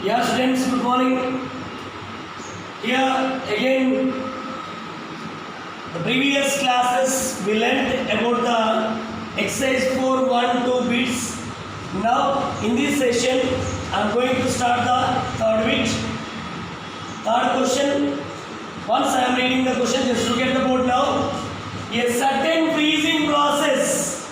Yeah, students, good morning. Here again, the previous classes we learned about the exercise 4-1-2 bits. Now, in this session, I am going to start the third bit. Third question. Once I am reading the question, just look at the board now. A certain freezing process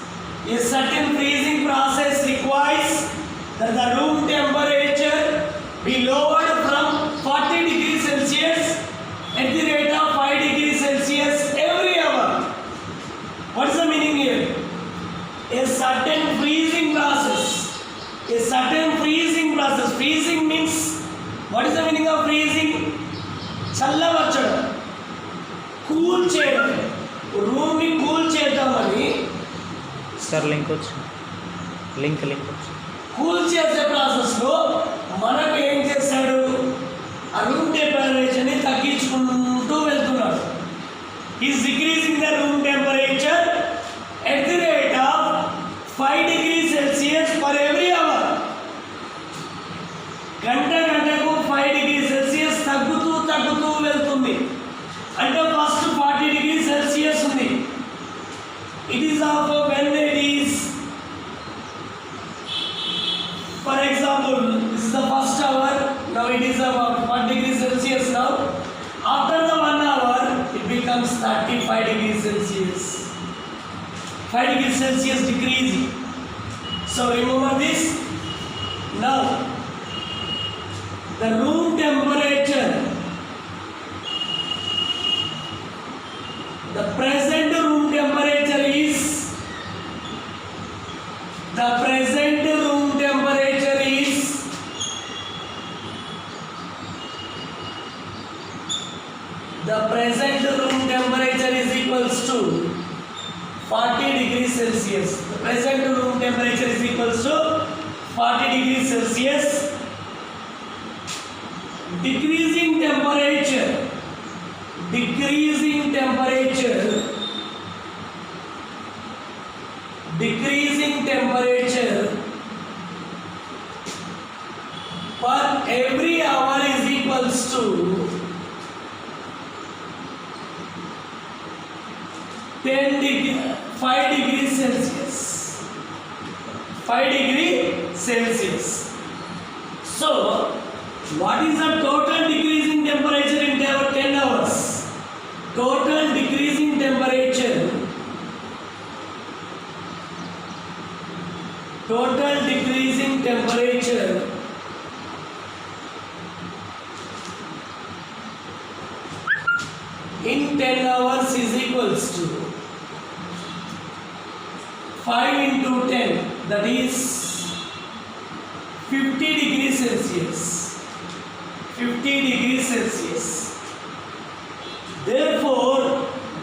requires that the room temperature be lowered from 40 degrees Celsius at the rate of 5 degrees Celsius every hour. What is the meaning here? A certain freezing process. Freezing means, what is the meaning of freezing? చల్లబరచడం, cool చేయడం, రూమ్ని cool చేద్దామని sir link cool చేసే ప్రాసెస్లో మనకు ఏం చేశాడు, ఆ రూమ్ టెంపరేచర్ని తగ్గించుకుంటూ వెళ్తున్నాడు. Is decreasing the room temperature at the rate of 5 degrees Celsius for every hour. గంటకు 5 degrees Celsius తగ్గుతూ వెళ్తుంది. అంటే ఫస్ట్ 40 degrees Celsius ఉంది. It is of when it is, for example, this is the first hour, now it is about 1 degrees Celsius now. After the 1 hour it becomes 35 degrees Celsius. 5 degrees Celsius decreasing. So remember this. Now the room temperature, the present room temperature is the present room temperature is equals to 40 degrees Celsius. The present room temperature is equals to 40 degrees Celsius. Decreasing temperature per every hour is equals to 5 degrees Celsius. 5 degrees Celsius. So, what is the total decreasing temperature in 10 hours? Total decreasing temperature in 10 hours is equals to 5 into 10, that is 50 degrees Celsius. 50 degrees Celsius. Therefore,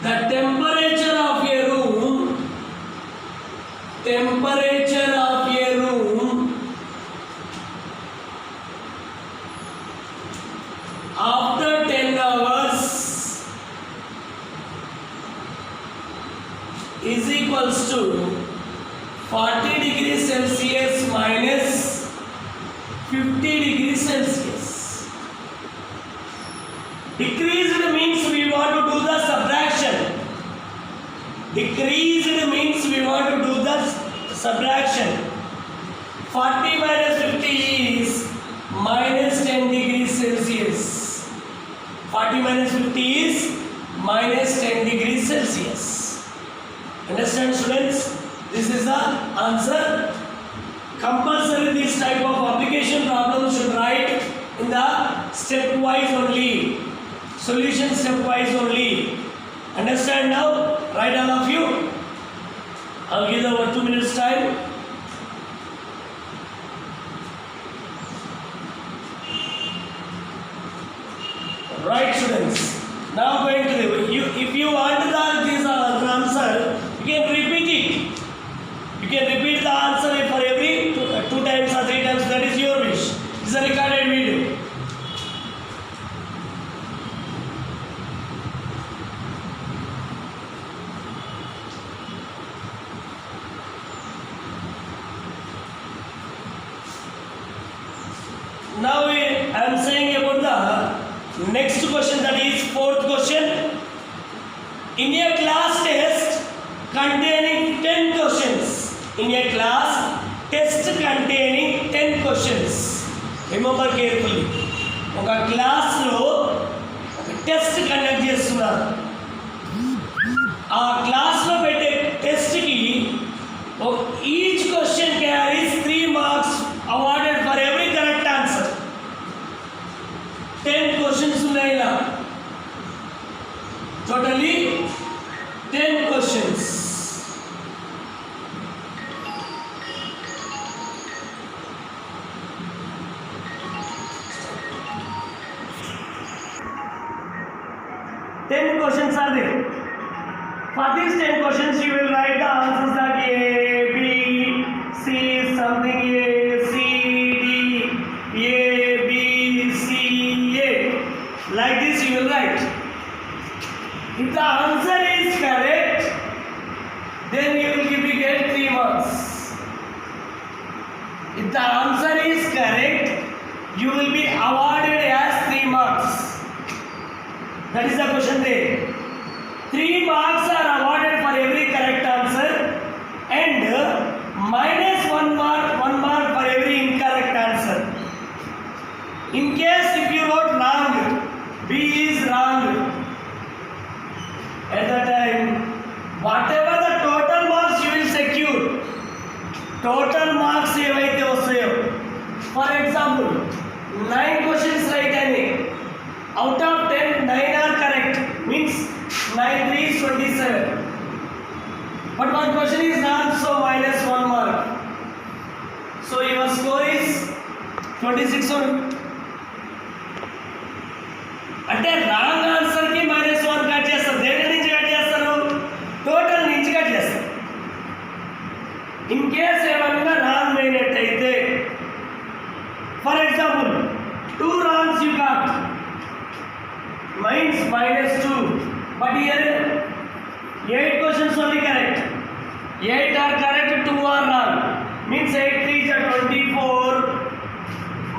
the temperature of a room after 10 hours is equals to 40 degrees Celsius minus 50 degrees Celsius. Decreased means we want to do the subtraction. 40 minus 50 is minus 10 degrees Celsius. 40 minus 50 is minus 10 degrees Celsius. Understand, students? This is the answer. Compulsory this type of application problems should write in the stepwise only. Solution stepwise only. Understand now? Write all of you. I'll give over 2 minutes time. Right, students. Now going to if you want this answer, you can repeat it. You can repeat the answer for every 2 times or 3 times. That is your wish. This is a recorded video. Now I am saying about the next question, that is fourth question. In a class test containing 10 questions, in a class test containing 10 questions, remember carefully, ఒక క్లాస్లో ఒక test conduct చేస్తున్నారు. ఆ క్లాస్లో పెట్టే టెస్ట్కి each question carries 3 marks awarded for every correct answer. 10 questions ఉన్నాయి ఇలా, totally 10 questions. Ten questions are there. For these 10 questions, you will write the answers that A, B, C, something A, C, D, A, B, C, A. Like this you will write. If the answer is correct, then you will get 3 marks. If the answer is correct, you will be awarded as 3 marks. That is the question there. 3 marks are awarded for every correct answer and minus 1 mark for every incorrect answer. In case if you wrote wrong, B is wrong, at that time whatever the total marks you will secure, total marks ఏవైతే వస్తాయో, for example 9 questions right ani, out of 10 9 are correct, means 9 3 is 27, but one question is wrong, so minus 1 mark, so your score is 26 only. అంటే wrong answer కి -1 cut చేస్తారు. దేని నుంచి cut చేస్తారు? Total నుంచి cut చేస్తారు. ఇన్ కేస్ ఏమన్నా wrong అయినట్టయితే, for example 2 wrongs you got means -2, but here 8 questions only correct, 8 are correct, 2 are wrong, means 8 3 is 24,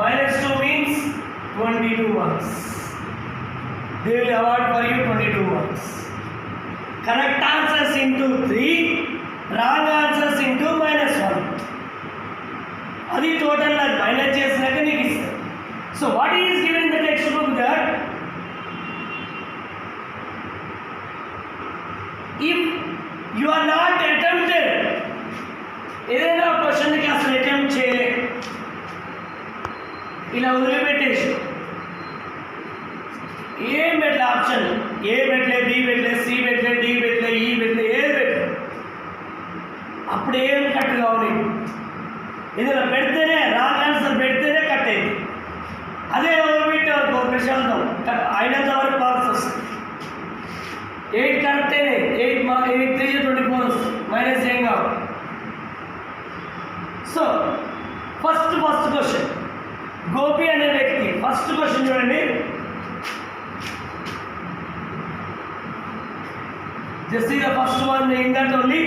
-2 means 22 marks. They will award for you 22 marks. Correct answers into 3, wrong answers into -1. అది total minus చేసినాక నీకు ఇస్తారు. So what is given in the text book that if you are not attempted, ఏదైనా క్వశ్చన్కి అసలు attempt చేయలే, ఇలా వదిలిపెట్టేసి ఏం పెట్టలే, ఆప్షన్ ఏ పెట్టలే, బి పెట్టలే, సి పెట్టలే, డి పెట్టలే, ఈ పెట్టలే, ఏది పెట్టలే, అప్పుడు ఏం కట్ కావాలి? ఏదైనా పెడితేనే, రాంగ్ ఆన్సర్ పెడితేనే కట్ అయింది. అదే వదిలిపెట్టారు ప్రశాంతం, అయినంత వరకు మార్క్స్ వస్తాయి. 8 కరెక్ట్ అయినాయి, 8 3 24 వస్తుంది, మైనస్ ఏం కావాలి. సో ఫస్ట్ క్వశ్చన్, గోపి అనే వ్యక్తి, ఫస్ట్ క్వశ్చన్ చూడండి. Just see the first one in that only.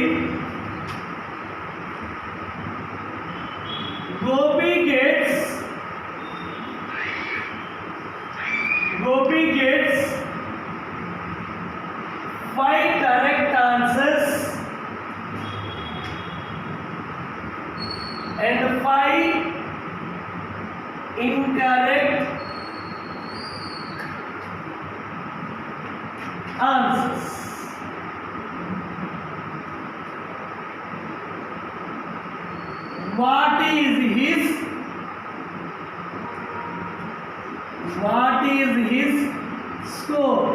Gopi gets 5 correct answers and 5 incorrect answers. What is his score?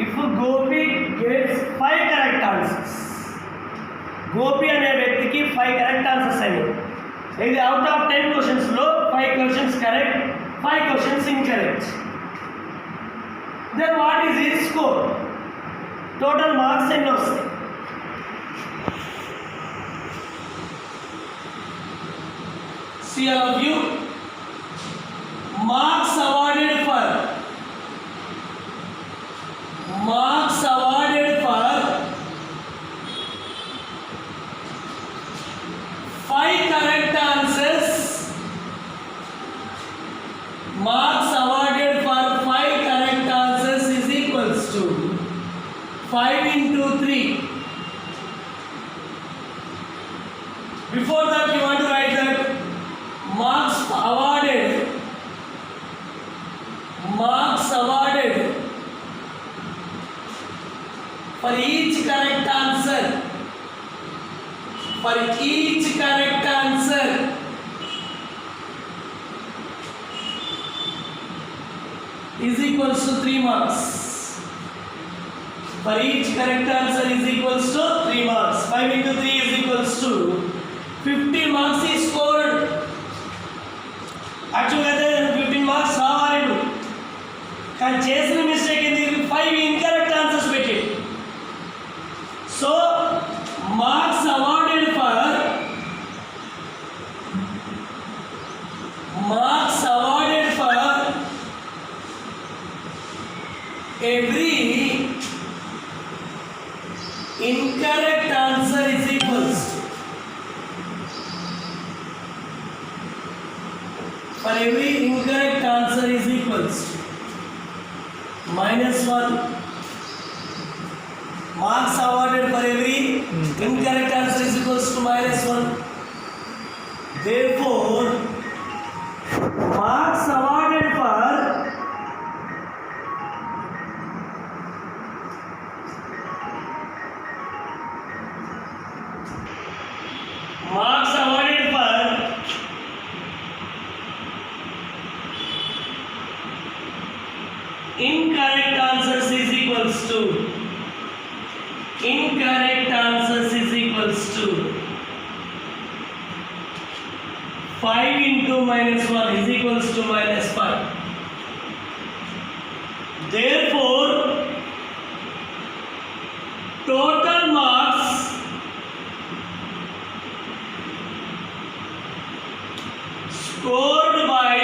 If Gopi gets 5 correct answers, Gopi అనే వ్యక్తికి 5 correct answers అయినాయి. ఇది out of 10 క్వశ్చన్స్లో 5 questions correct, 5 questions incorrect. Then what is his score? Total marks ఎన్ని వస్తాయి? See all of you, marks awarded for 5 correct answers. Marks awarded for 5 correct answers is equals to 5 into 3. Before that, you want to write that marks awarded for each correct answer. For each correct answer is equals to 3 marks. For each correct answer is equals to 3 marks. 5 into 3 is equals to 50 marks is scored. Actually, 15 marks రావాలి. కానీ చేసిన mistake ఏంది? 5 incorrect answers పెట్టి. So, marks awarded for every incorrect answer is equals to, for every incorrect answer is equals to -1. Marks awarded for every incorrect answer is equals to -1. Therefore, marks awarded for incorrect answers is equals to 5 into -1 is equals to -5. Therefore, total marks scored by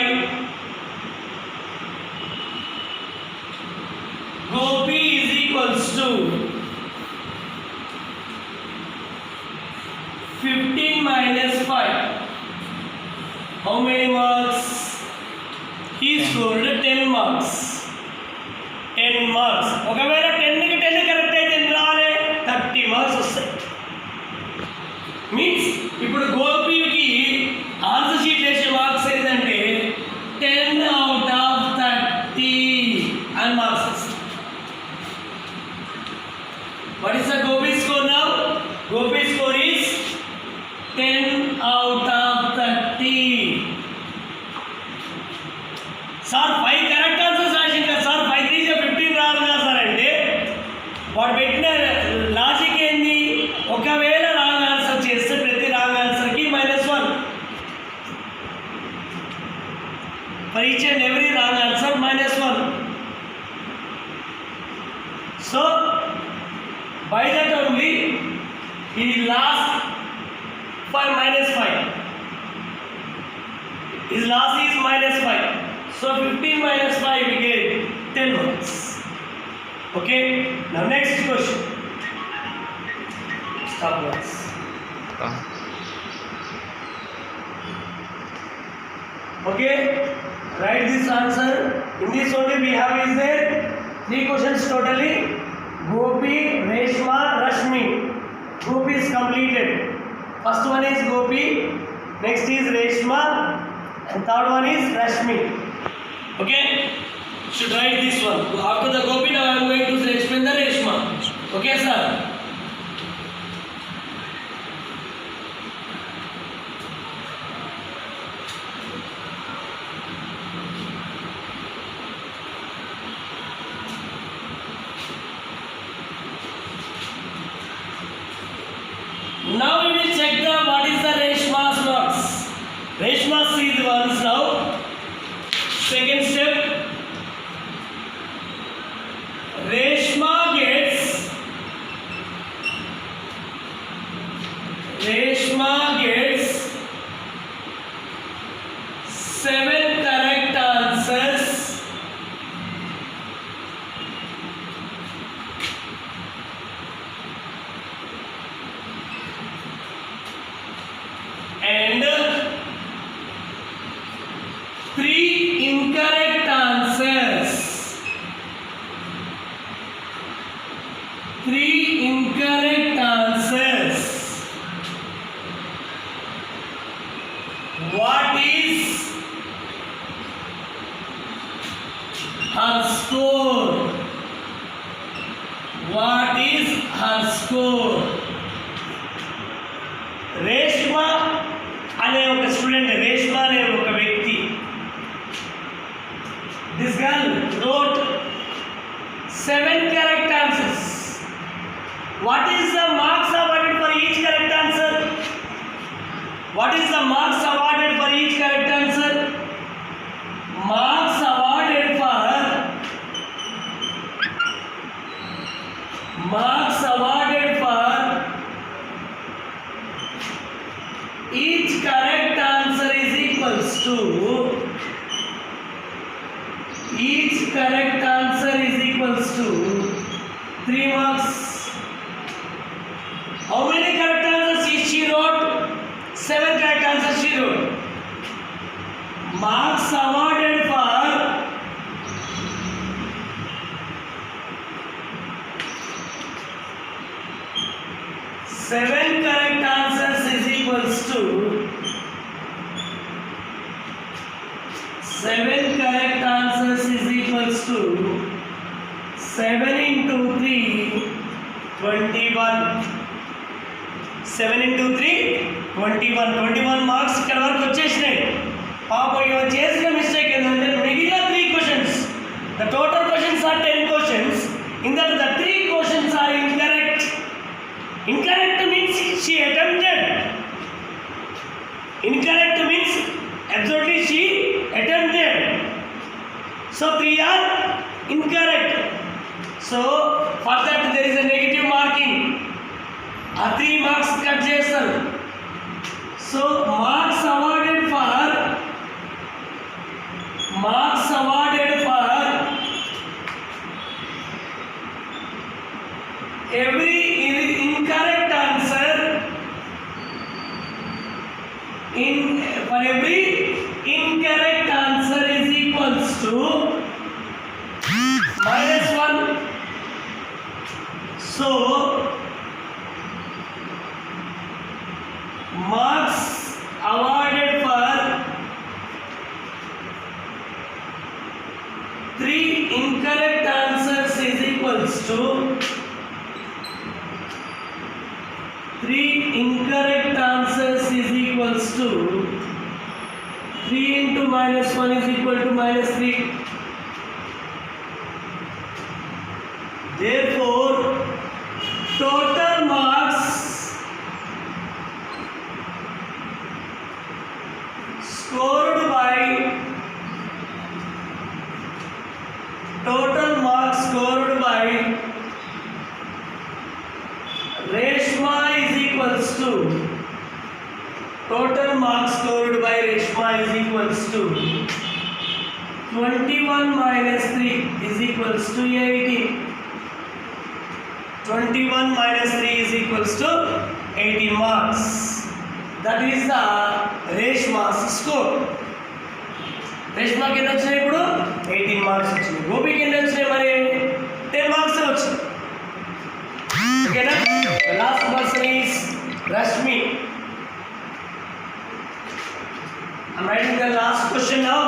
Gopi is equals to 15 minus 5. How many marks? He scored 10 marks. 10 marks. ఒకవేళ 10 కి 10 correct అయితే ఎంత రావాలి? 30 marks వస్తాయి. Means ఇప్పుడు గోపికి answer sheet వేసే marks ఏంటంటే 10 out of 30 అని మార్క్స్ వస్తాయి. What is the Gopi score now? Gopi score is 10 out of 30. Sir 5 correct answers రాసింది కదా సార్, 5 3 15 రాదు కదా సార్ అంటే వాడు పెట్టిన లాజిక్ ఏంది? ఒకవేళ రాంగ్ ఆన్సర్ చేస్తే ప్రతి wrong ఆన్సర్కి -1. For each and every wrong answer -1. So, by that only he lost 5 minus 5. His loss is -5. So 15 minus 5 we get 10 marks. Okay. Now next question. Stop words. Okay. Write this answer. In this only we have is there 3 questions totally. Gopi, Reshma, Rashmi. Gopi is completed. First one is Gopi, next is Reshma, and third one is Rashmi. Okay? Should write this one. After the Gopi, now I am going to explain the Reshma. Okay, sir? Now we will check the what is the Reshma's marks. Reshma see the ones now. Second step. Reshma gets What is her score? What is her score? Reshma అనే ఒక student, Reshma అనే ఒక వ్యక్తి, this girl wrote 7 correct answers. What is the marks awarded for each correct answer? What is the marks awarded for each correct answer? Marks awarded for each correct answer is equals to 3 marks. How many correct answers she wrote? 7 correct answers she wrote. Marks awarded for 7 correct answers is equals to 7 correct answers is equals to 7 into 3 21. 7 into 3 21 marks ఇక్కడ వరకు వచ్చేసినాయి. పాపం ఇవ చేసిన mistake ఏంటంటే మిగిలిన 3 questions, the total questions are 10 questions, in that the 3 questions are incorrect. Incorrect means she attempted. Incorrect means absolutely she attempted. So 3 are incorrect. So for that there is a negative marking. ఆ 3 marks cut చేస్తారు. So marks awarded for every incorrect answer, for every incorrect answer is equals to -1. So marks awarded for 3 incorrect answers is equals to 3 incorrect answers is equals to 3 into -1 is equal to -3. Therefore total marks scored by Reshma is equals to total marks scored by Reshma is equals to 21 minus 3 is equals to 18. 21 minus 3 is equals to 18 marks. That is the Reshma's score. Reshma ki enni vachinayi ippudu 18 marks vachinayi. Gopi ki enni vachinayi mari 10 marks vachinayi. Okay na? The last person is Rashmi. I'm writing the last question now.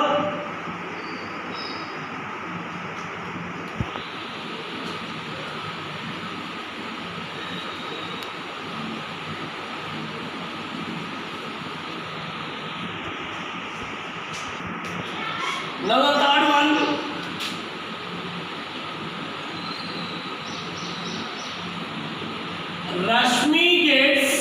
Now the third one. Rashmi gets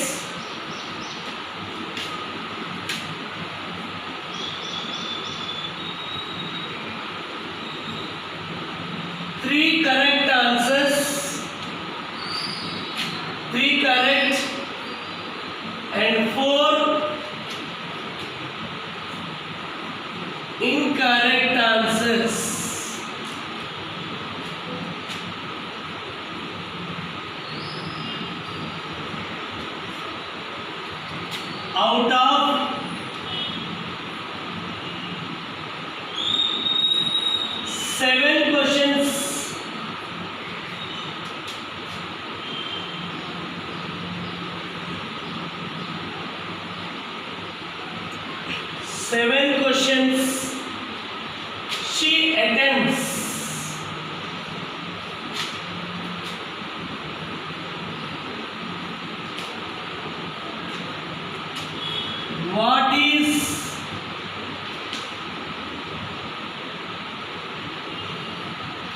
3 correct answers, 3 correct and 4 incorrect answers. Out of 7 questions, 7 questions she attends. What is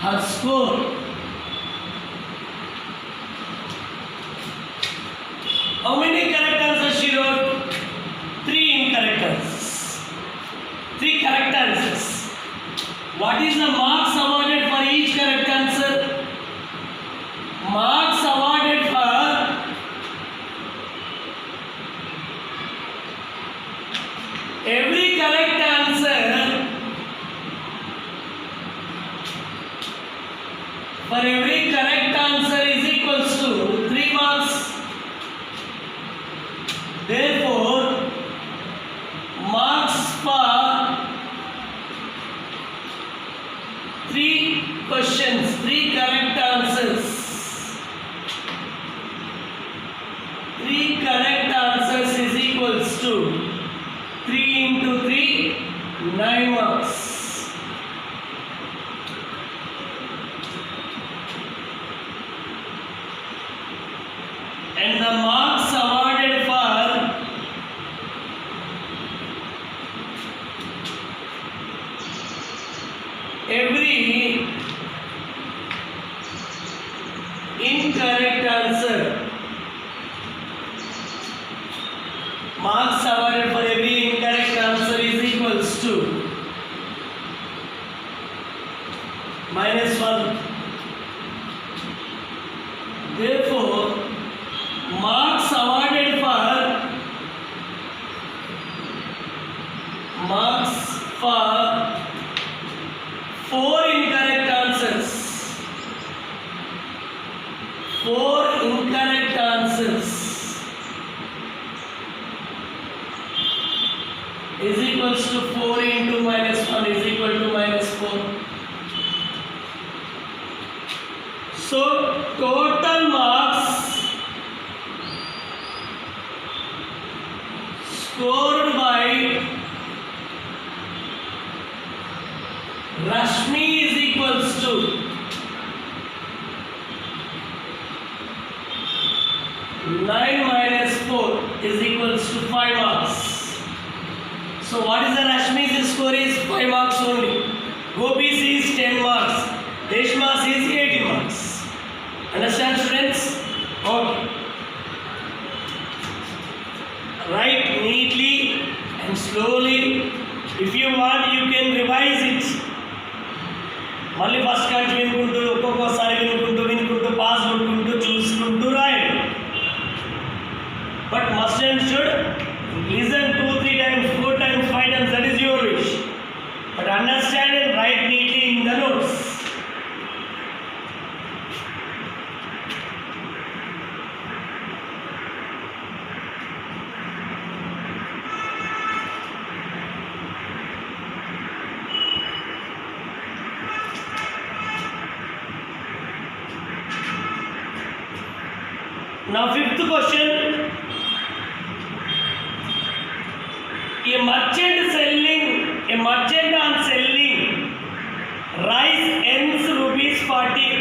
her score? How many correct answers she wrote? 3 incorrect answers. 3 correct answers. What is the marks awarded for each correct answer? Marks awarded for every correct answer. For every correct answer is equals to 3 marks. Therefore, marks for 3 questions, 3 correct answers. 3 correct answers is equals to 3 into 3, 9 marks. And the marks awarded for every incorrect answer. Marks awarded for every incorrect answer is equals to -1. Therefore, marks awarded for 4 incorrect answers. 4 incorrect answers is equals to 4 into -1 is equal to -4. So total marks scored by Rashmi is equals to 9 minus 4 is equals to 5 marks. So what is the Rashmi's score is 5 marks only. Gopi's is 10 marks. Reshma's is 18 marks. Understand, students? Okay. Write neatly and slowly. If you want, you can revise it. మళ్ళీ first కాంచి వినుకుంటూ ఒక్కొక్కసారి వినుకుంటూ pass కొట్టుకుంటూ చూసుకుంటూ రాయండి. But must and should listen 2, 3 times, 4 times, 5 times, that is your wish. But understand and write neatly in the notes. Now 5th question. A merchant on selling rice earns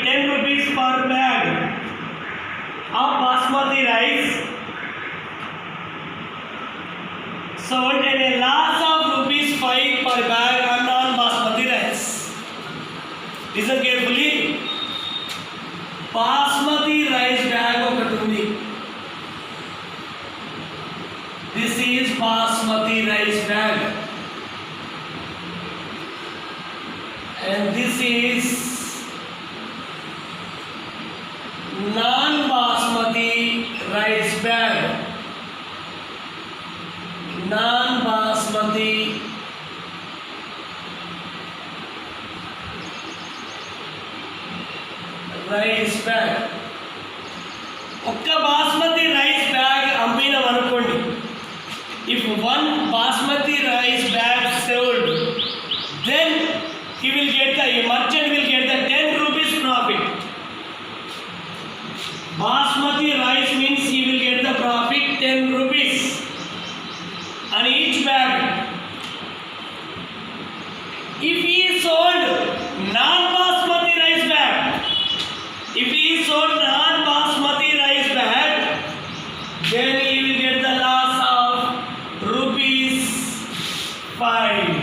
₹10 per bag of basmati rice. So and a loss of ₹5 per bag on non-basmati rice. Listen carefully. Basmati rice bag ఒకటి ఉంది. This is basmati rice bag, and this is non-basmati rice bag. Non-basmati rice bag. ఒక్క basmati rice bag అమ్మినాం అనుకోండి. If one basmati rice bag sold, then a merchant will get the 10 rupees profit. Basmati rice means he will get the profit 10 rupees on each bag. If he sold non-basmati rice bag, if he sold non-basmati rice bag, then he will get the loss of rupees 5.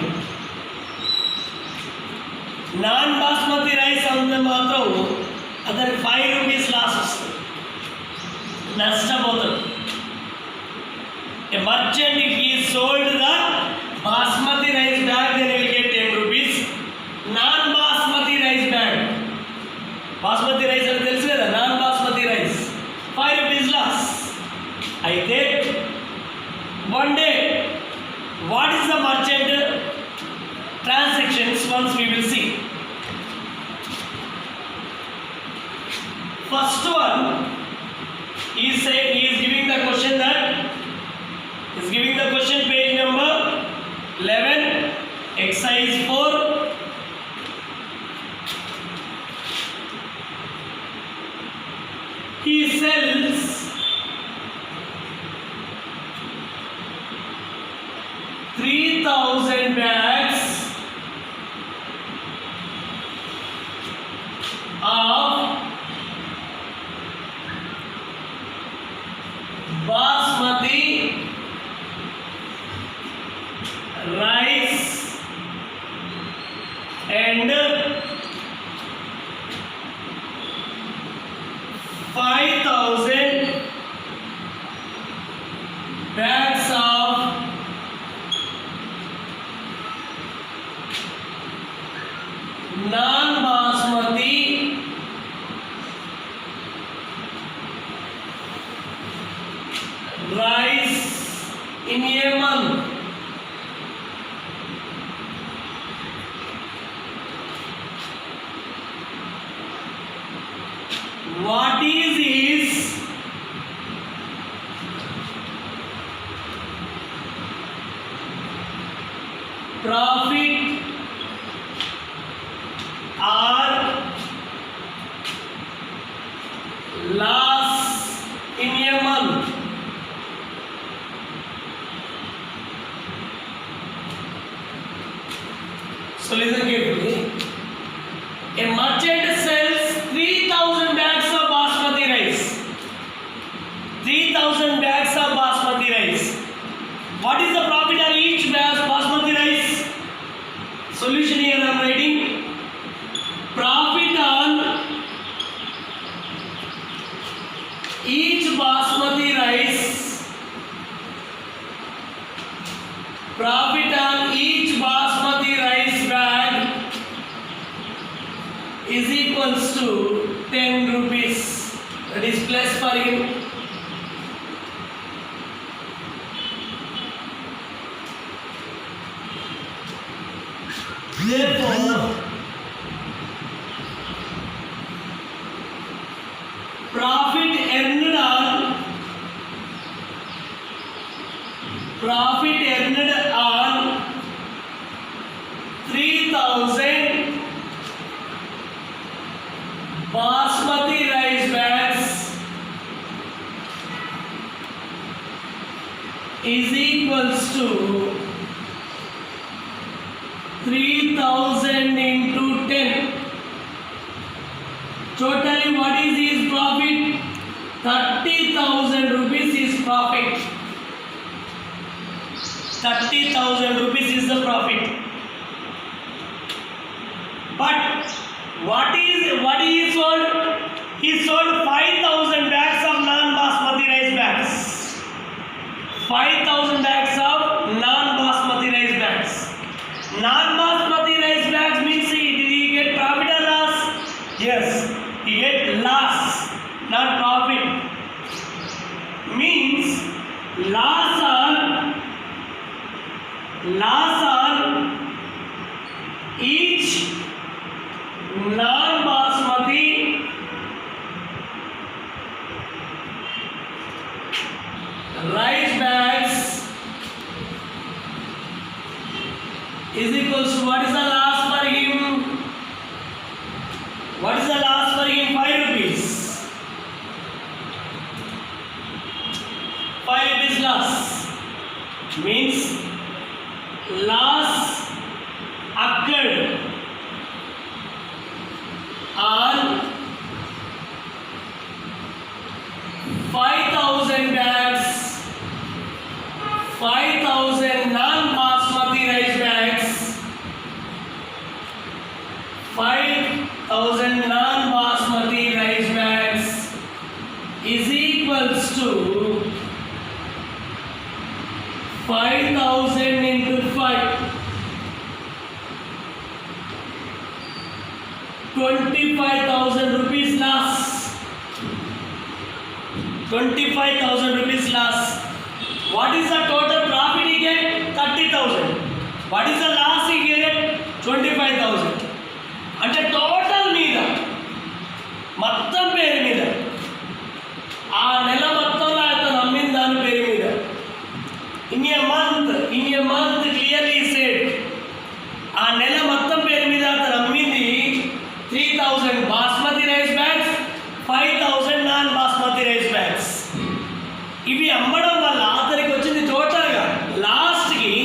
Non-basmati rice ಅಂದ್ರೆ ಮಾತ್ರ ಅದಕ್ಕೆ 5 rupees loss వస్తుంది, నష్టపోతుంది. A merchant, if he sold the basmati rice bag, then he will get 10 rupees. Non-basmati rice bag, basmati rice అని తెలుసు కదా, non-basmati rice 5 rupees loss. అయితే one day, what is the merchant transactions? Once we will see. First one, he is giving the question that is giving the question, page number 11, exercise 4. He sells 3,000 bags of basmati rice and 5,000 bags of non-basmati rice in a month. What is his profit or loss in a month? So listen carefully. A merchant sells 3,000 bags of basmati rice. 3,000 bags of basmati rice. What is the profit on each bag basmati rice? Solution here I am writing. Profit on each basmati rice. Profit on each basmati rice bag is equals to 10 rupees. That is plus for him. Therefore, profit earned on 3,000 basmati rice bags is equals to 3,000 into 10. Totally what is his profit? 30,000 rupees is profit. 30,000 rupees is the profit. But what he sold? He sold 5,000 bags of non-basmati rice bags. 5,000 bags of non-basmati rice bags. Non-basmati rice bags means did he get profit or loss? Yes, he get loss, not profit. Means loss on each non-basmati rice bags is equals to what is the loss for him? What is the loss for him? 5 rupees. 5 rupees loss means loss occurred on 5,000 bags, 5,000 non-basmati rice bags, 5,000 non-basmati rice bags is equals to 5,000 into 5, 25,000 rupees loss. 25,000 rupees loss. What is the total profit he get? 30,000. What is the loss he get? 25,000. అంటే total మీద మొత్తం పేరు మీద ఆ నెల మొత్తంలో అతను అమ్మిన దాని పేరు మీద in a month clearly said ఆ నెల మొత్తం పేరు మీద అతను అమ్మింది 3,000 basmati rice bags, 5,000 non basmati rice bags. ఇవి అమ్మడం వల్ల అతనికి వచ్చింది టోటల్గా లాస్ట్కి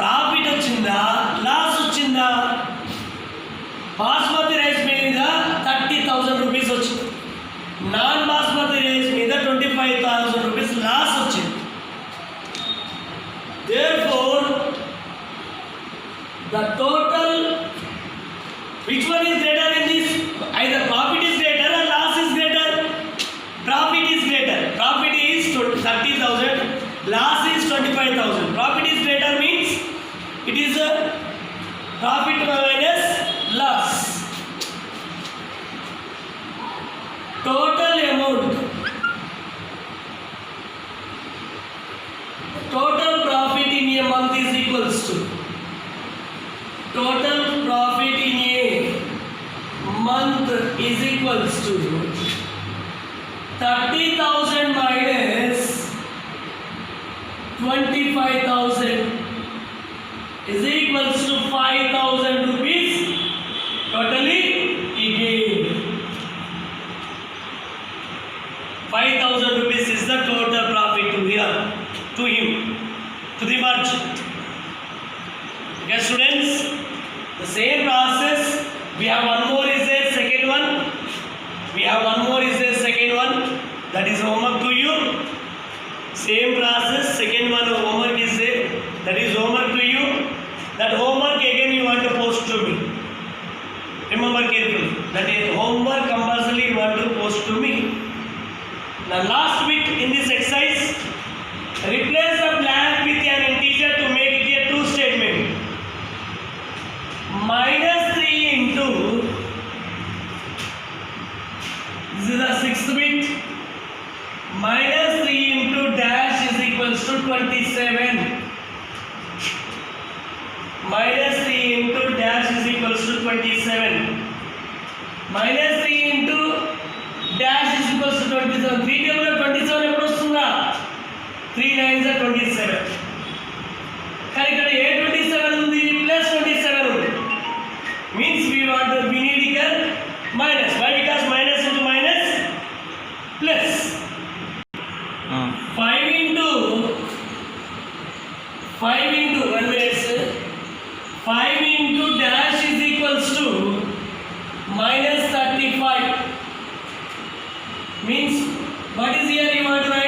ప్రాఫిట్ వచ్చిందా లాస్ వచ్చిందా? బాస్మతి రైస్ మీద 30,000 రూపీస్ వచ్చింది, నాన్ బాస్మతి రైస్ మీద 25,000 రూపీస్ లాస్ వచ్చింది. Therefore, the total, which one is greater in this? Either profit is greater or loss is greater. Profit is greater. Profit is 30,000. Loss is 25,000. Profit is greater means it is a profit minus loss. Total amount. Total profit in a month is equals to total profit in a month is equals to 30,000 minus 25,000 is equals to 5,000 rupees totally he gained. 5,000 rupees is the total profit to him, to the merchant. Okay, students, the same process. We have one more is there, second one. We have one more is there, second one. That is homework to you. Same process. Second one homework is there. That is homework to you. That homework again you want to post to me. Remember carefully. That is homework compulsory you want to post to me. The last bit in this exercise, replace the blank with an integer to make it a true statement. Minus 3 into, this is the sixth bit, minus 3 into dash is equals to 27. Minus 3 into dash is equals to 27. Minus 3 into dash is equals to 27. 3 table 27 ఎప్పుడు వస్తుందా? 3 9s are 27. కానీ ఇక్కడ ఏ 27 ఉంది plus 27 ఉంది. Means we need here minus. Why? Because minus into minus plus. 5 into 1 minute. 5 into dash is equals to minus 35. Means what is here you want to write?